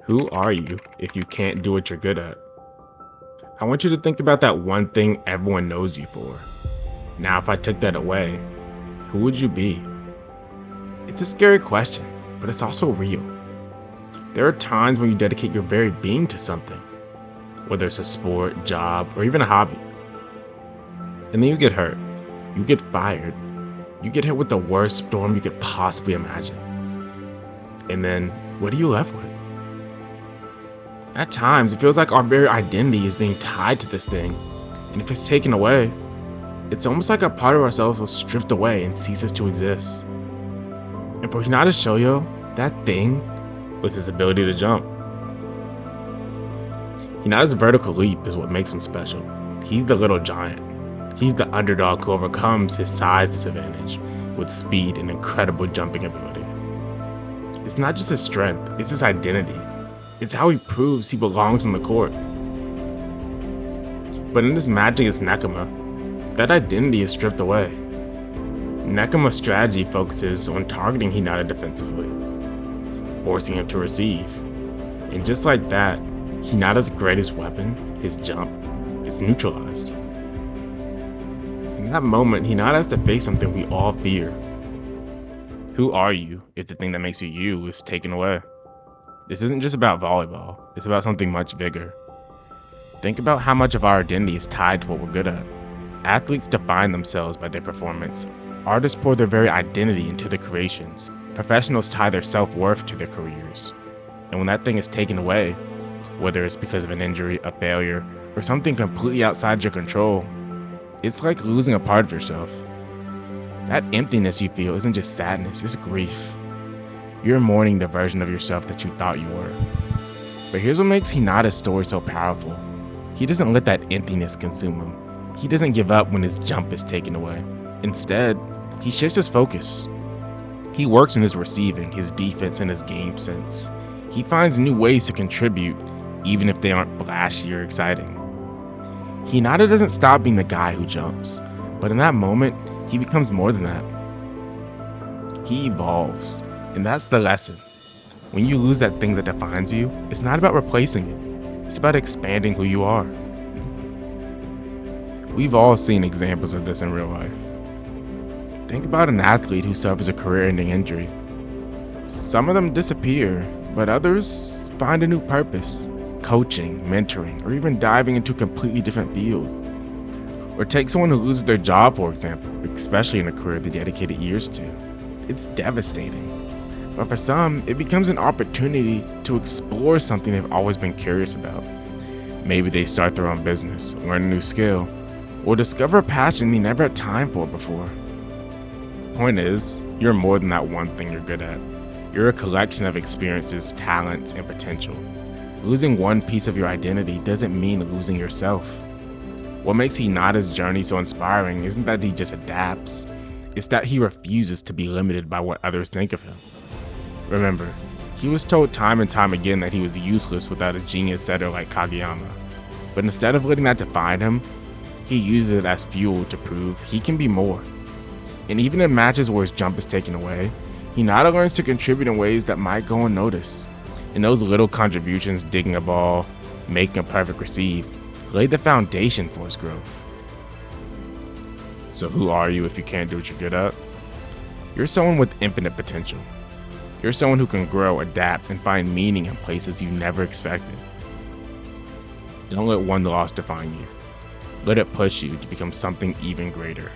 Who are you if you can't do what you're good at? I want you to think about that one thing everyone knows you for. Now, if I took that away, who would you be? It's a scary question, but it's also real. There are times when you dedicate your very being to something, whether it's a sport, job, or even a hobby. And then you get hurt, you get fired, you get hit with the worst storm you could possibly imagine. And then, what are you left with? At times, it feels like our very identity is being tied to this thing, and if it's taken away, it's almost like a part of ourselves was stripped away and ceases to exist. And for Hinata Shoyo, that thing was his ability to jump. Hinata's vertical leap is what makes him special. He's the little giant. He's the underdog who overcomes his size disadvantage with speed and incredible jumping ability. It's not just his strength, it's his identity. It's how he proves he belongs on the court. But in his match against Nekoma, that identity is stripped away. Nekoma's strategy focuses on targeting Hinata defensively, forcing him to receive. And just like that, Hinata's greatest weapon, his jump, is neutralized. In that moment, Hinata has to face something we all fear. Who are you if the thing that makes you you is taken away? This isn't just about volleyball, it's about something much bigger. Think about how much of our identity is tied to what we're good at. Athletes define themselves by their performance. Artists pour their very identity into their creations. Professionals tie their self-worth to their careers. And when that thing is taken away, whether it's because of an injury, a failure, or something completely outside your control, it's like losing a part of yourself. That emptiness you feel isn't just sadness, it's grief. You're mourning the version of yourself that you thought you were. But here's what makes Hinata's story so powerful. He doesn't let that emptiness consume him. He doesn't give up when his jump is taken away. Instead, he shifts his focus. He works on his receiving, his defense, and his game sense. He finds new ways to contribute, even if they aren't flashy or exciting. Hinata doesn't stop being the guy who jumps, but in that moment, he becomes more than that. He evolves. And that's the lesson. When you lose that thing that defines you, it's not about replacing it. It's about expanding who you are. We've all seen examples of this in real life. Think about an athlete who suffers a career-ending injury. Some of them disappear, but others find a new purpose, coaching, mentoring, or even diving into a completely different field. Or take someone who loses their job, for example, especially in a career they dedicated years to. It's devastating. But for some, it becomes an opportunity to explore something they've always been curious about. Maybe they start their own business, learn a new skill, or discover a passion they never had time for before. Point is, you're more than that one thing you're good at. You're a collection of experiences, talents, and potential. Losing one piece of your identity doesn't mean losing yourself. What makes Hinata's journey so inspiring isn't that he just adapts, it's that he refuses to be limited by what others think of him. Remember, he was told time and time again that he was useless without a genius setter like Kageyama. But instead of letting that define him, he uses it as fuel to prove he can be more. And even in matches where his jump is taken away, Hinata learns to contribute in ways that might go unnoticed. And those little contributions, digging a ball, making a perfect receive, laid the foundation for his growth. So who are you if you can't do what you're good at? You're someone with infinite potential. You're someone who can grow, adapt, and find meaning in places you never expected. Don't let one loss define you. Let it push you to become something even greater.